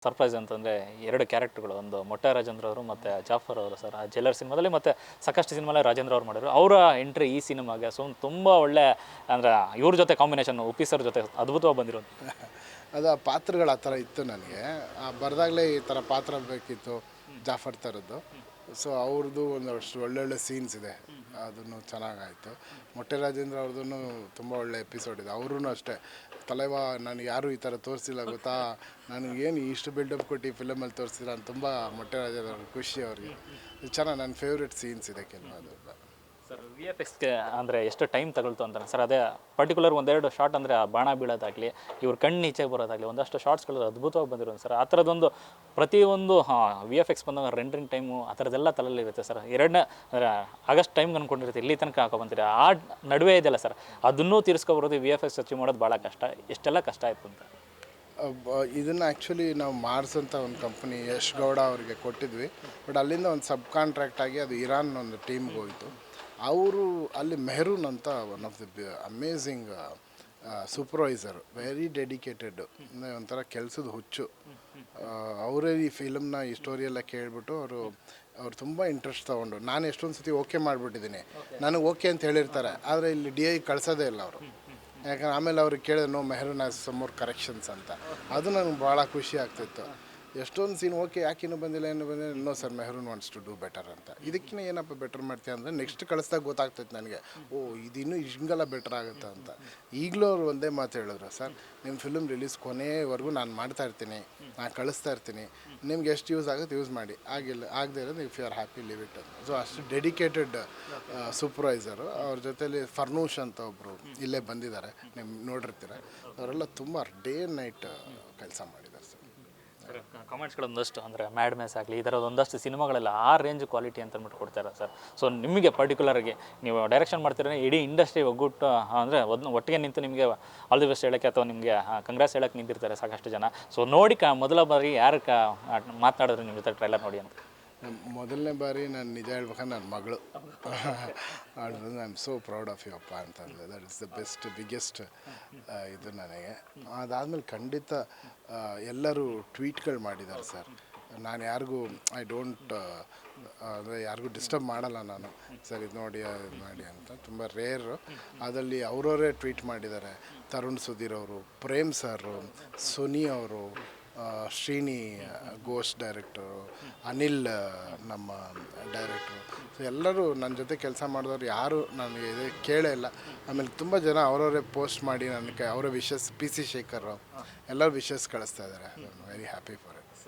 Surprise ಅಂತಂದರೆ ಎರಡು ಕ್ಯಾರೆಕ್ಟರ್ಗಳು, ಒಂದು ಮೊಟ್ಟೆ ರಾಜೇಂದ್ರ ಅವರು ಮತ್ತು ಜಾಫರ್ ಅವರು ಸರ್. ಆ ಜೈಲರ್ ಸಿನಿಮಾದಲ್ಲಿ ಮತ್ತು ಸಾಕಷ್ಟು ಸಿನಿಮಾಲೇ ರಾಜೇಂದ್ರ ಅವ್ರು ಮಾಡಿದ್ರು. ಅವರ ಎಂಟ್ರಿ ಈ ಸಿನಿಮಾಗೆ ತುಂಬ ಒಳ್ಳೆ ಅಂದರೆ ಇವ್ರ ಜೊತೆ ಕಾಂಬಿನೇಷನ್ ಉಪ್ಪಿ ಸರ್ ಜೊತೆ ಅದ್ಭುತವಾಗಿ ಬಂದಿರೋದು. ಅದು ಆ ಪಾತ್ರಗಳು ಆ ಥರ ಇತ್ತು ನನಗೆ. ಬರೆದಾಗಲೇ ಈ ಥರ ಪಾತ್ರ ಬೇಕಿತ್ತು ಜಾಫರ್ ಥರದ್ದು. ಸೊ ಅವ್ರದ್ದು ಒಂದಷ್ಟು ಒಳ್ಳೊಳ್ಳೆ ಸೀನ್ಸ್ ಇದೆ, ಅದನ್ನು ಚೆನ್ನಾಗಾಯಿತು. ಮೊಟ್ಟೆ ರಾಜೇಂದ್ರ ಅವ್ರದ್ದು ತುಂಬ ಒಳ್ಳೆ ಎಪಿಸೋಡ್ ಇದೆ. ಅವ್ರೂ ಅಷ್ಟೇ ತಲೆವಾ ನನಗೆ ಯಾರೂ ಈ ಥರ ತೋರಿಸಿಲ್ಲ ಗೊತ್ತಾ, ನನಗೇನು ಇಷ್ಟು ಬಿಲ್ಡಪ್ ಕೊಟ್ಟು ಫಿಲಮಲ್ಲಿ ತೋರಿಸಿಲ್ಲ ಅಂತ ತುಂಬ ಮೊಟ್ಟೆ ರಾಜೇಂದ್ರ ಅವ್ರಿಗೆ ಖುಷಿ ಅವ್ರಿಗೆ. ಚೆನ್ನಾಗಿ ನನ್ನ ಫೇವ್ರೆಟ್ ಸೀನ್ಸ್ ಇದೆ ಕೆಲವು. ಸರ್ VFXಗೆ ಅಂದರೆ ಎಷ್ಟು ಟೈಮ್ ತಗೊಳ್ತು ಅಂತಾನೆ ಸರ್. ಅದೇ ಪರ್ಟಿಕ್ಯುಲರ್ ಒಂದೆರಡು ಶಾರ್ಟ್ ಅಂದರೆ ಆ ಬಾಣ ಬೀಳೋದಾಗಲಿ, ಇವ್ರ ಕಣ್ಣು ಈಚೆಗೆ ಬರೋದಾಗಲಿ, ಒಂದಷ್ಟು ಶಾರ್ಟ್ಸ್ಗಳು ಅದ್ಭುತವಾಗಿ ಬಂದಿರೋದು ಸರ್. ಆ ಥರದೊಂದು ಪ್ರತಿಯೊಂದು VFX ಬಂದಾಗ ರೆಂಡ್ರಿಂಗ್ ಟೈಮು ಆ ಥರದ್ದೆಲ್ಲ ತಲೆಯಲ್ಲಿರುತ್ತೆ ಸರ್. ಎರಡನೇ ಅಂದರೆ ಆಗಸ್ಟ್ ಟೈಮ್ಗೆ ಅಂದ್ಕೊಂಡಿರುತ್ತೆ, ಇಲ್ಲಿ ತನಕ ಹಾಕೊಬಂತೀರಿ. ಆ ನಡುವೆ ಇದೆಯಲ್ಲ ಸರ್, ಅದನ್ನೂ ತೀರಿಸ್ಕೊಬರೋದು VFX ಅಚೀವ್ ಮಾಡೋದು ಭಾಳ ಕಷ್ಟ. ಎಷ್ಟೆಲ್ಲ ಕಷ್ಟ ಆಯಿತು ಅಂತ. ಇದನ್ನು ಆ್ಯಕ್ಚುಲಿ ನಾವು ಮಾರ್ಸ್ ಅಂತ ಒಂದು ಕಂಪ್ನಿ ಯಶ್ ಗೌಡ ಅವರಿಗೆ ಕೊಟ್ಟಿದ್ವಿ. ಬಟ್ ಅಲ್ಲಿಂದ ಒಂದು ಸಬ್ ಕಾಂಟ್ರಾಕ್ಟ್ ಆಗಿ ಅದು ಇರಾನ್ ಒಂದು ಟೀಮ್ಗೆ ಹೋಯಿತು. ಅವರು ಅಲ್ಲಿ ಮೆಹರೂನ್ ಅಂತ one of the amazing supervisor, very dedicated, ಅಂದರೆ ಒಂಥರ ಕೆಲಸದ ಹುಚ್ಚು. ಅವರೇ ಈ ಫಿಲಮ್ನ ಈ ಸ್ಟೋರಿಯೆಲ್ಲ ಕೇಳಿಬಿಟ್ಟು ಅವ್ರು ತುಂಬ ಇಂಟ್ರೆಸ್ಟ್ ತೊಗೊಂಡು, ನಾನು ಎಷ್ಟೊಂದು ಸತಿ ಓಕೆ ಮಾಡಿಬಿಟ್ಟಿದ್ದೀನಿ, ನನಗೆ ಓಕೆ ಅಂತ ಹೇಳಿರ್ತಾರೆ, ಆದರೆ ಇಲ್ಲಿ DI ಕಳಿಸೋದೇ ಇಲ್ಲ ಅವರು. ಯಾಕಂದ್ರೆ ಆಮೇಲೆ ಅವ್ರಿಗೆ ಕೇಳಿದ್ರೆ no Mehroon has some more corrections ಅಂತ. ಅದು ನನಗೆ ಭಾಳ ಖುಷಿ ಆಗ್ತಿತ್ತು. ಎಷ್ಟೊಂದು ಸೀನ್ ಓಕೆ ಯಾಕೆ ಇನ್ನೂ ಬಂದಿಲ್ಲ no sir Mehroon wants to do better ಅಂತ. ಇದಕ್ಕಿಂತ ಏನಪ್ಪ ಬೆಟರ್ ಮಾಡ್ತೀಯ ಅಂದರೆ ನೆಕ್ಸ್ಟ್ ಕಳಿಸ್ದಾಗ ಗೊತ್ತಾಗ್ತೈತೆ ನನಗೆ, ಇದಿನ್ನೂ ಹಿಂಗೆಲ್ಲ ಬೆಟರ್ ಆಗುತ್ತೆ ಅಂತ. ಈಗಲೂ ಅವ್ರು ಒಂದೇ ಮಾತು ಹೇಳಿದ್ರು, ಸರ್ ನಿಮ್ಮ ಫಿಲ್ಮ್ ರಿಲೀಸ್ ಕೊನೆವರೆಗೂ ನಾನು ಮಾಡ್ತಾ ಇರ್ತೀನಿ, ನಾನು ಕಳಿಸ್ತಾ ಇರ್ತೀನಿ, ನಿಮ್ಗೆ ಎಷ್ಟು ಯೂಸ್ ಆಗುತ್ತೆ ಯೂಸ್ ಮಾಡಿ, ಆಗದೆ ಇರೋದು if you are happy live it ಅಂತ. ಸೊ ಅಷ್ಟು ಡೆಡಿಕೇಟೆಡ್ ಸೂಪರ್ವೈಸರು. ಅವ್ರ ಜೊತೆಲಿ ಫರ್ನೂಷ್ ಅಂತ ಒಬ್ಬರು ಇಲ್ಲೇ ಬಂದಿದ್ದಾರೆ, ನೀವು ನೋಡಿರ್ತೀರ. ಅವರೆಲ್ಲ ತುಂಬ ಡೇ ನೈಟ್ ಕೆಲಸ ಮಾಡಿದ್ದಾರೆ ಸರ್. ಕಾಮೆಂಟ್ಸ್ಗಳೊಂದಷ್ಟು ಅಂದರೆ ಮ್ಯಾಡ್ ಮ್ಯಾಸ್ ಆಗಲಿ, ಈ ಥರದ ಒಂದಷ್ಟು ಸಿನಿಮಾಗಳೆಲ್ಲ ಆ ರೇಂಜ್ ಕ್ವಾಲಿಟಿ ಅಂತ ಅಂದ್ಬಿಟ್ಟು ಕೊಡ್ತಾರೆ ಸರ್. ಸೊ ನಿಮಗೆ ಪರ್ಟಿಕ್ಯುಲರಾಗಿ ನೀವು ಡೈರೆಕ್ಷನ್ ಮಾಡ್ತೀರ, ಇಡೀ ಇಂಡಸ್ಟ್ರಿ ಒಗ್ಗಟ್ಟು ಅಂದರೆ ಒಟ್ಟಿಗೆ ನಿಂತು ನಿಮಗೆ ಆಲ್ ದಿ ಬೆಸ್ಟ್ ಹೇಳೋಕ್ಕೆ ಅಥವಾ ನಿಮಗೆ ಕಂಗ್ರಾಸ್ ಹೇಳೋಕ್ಕೆ ನಿಂತಿರ್ತಾರೆ ಸಾಕಷ್ಟು ಜನ. ಸೊ ನೋಡಿ ಮೊದಲ ಬಾರಿ ಯಾರು ಮಾತನಾಡಿದ್ರು ನಿಮ್ಮ ಜೊತೆ ಟ್ರೈಲರ್ ನೋಡಿ ಅಂತ? ಮೊದಲನೇ ಬಾರಿ ನಾನು ನಿಜ ಹೇಳ್ಬೇಕಂದ್ರೆ ನನ್ನ ಮಗಳು ಆಡಿದ್ರು. I am so proud of you ಅಪ್ಪ ಅಂತಂದರೆ, that is the best biggest ಇದು ನನಗೆ. ಅದಾದಮೇಲೆ ಖಂಡಿತ ಎಲ್ಲರೂ ಟ್ವೀಟ್ಗಳು ಮಾಡಿದ್ದಾರೆ ಸರ್. ನಾನು ಯಾರಿಗೂ ಐ ಡೋಂಟ್ ಅಂದರೆ ಯಾರಿಗೂ ಡಿಸ್ಟರ್ಬ್ ಮಾಡಲ್ಲ ನಾನು, ಸರ್ ಇದು ನೋಡಿ ಇದು ಮಾಡಿ ಅಂತ. ತುಂಬ ರೇರು. ಅದರಲ್ಲಿ ಅವರವರೇ ಟ್ವೀಟ್ ಮಾಡಿದ್ದಾರೆ. ತರುಣ್ ಸುಧೀರ್ ಅವರು, ಪ್ರೇಮ್ ಸರ್, ಸುನಿ ಅವರು, ಶ್ರೀನಿ ಘೋಷ್ ಡೈರೆಕ್ಟರು, ಅನಿಲ್ ನಮ್ಮ ಡೈರೆಕ್ಟ್ರು. ಸೊ ಎಲ್ಲರೂ ನನ್ನ ಜೊತೆ ಕೆಲಸ ಮಾಡಿದವರು ಯಾರು ನನಗೆ ಇದು ಕೇಳೇ ಇಲ್ಲ. ಆಮೇಲೆ ತುಂಬ ಜನ ಅವರವರೇ ಪೋಸ್ಟ್ ಮಾಡಿ ನನಗೆ ಅವರ ವಿಶಸ್, PC ಶೇಖರ್ ಎಲ್ಲರೂ ವಿಶಸ್ ಕಳಿಸ್ತಾ ಇದ್ದಾರೆ. I am very happy for it.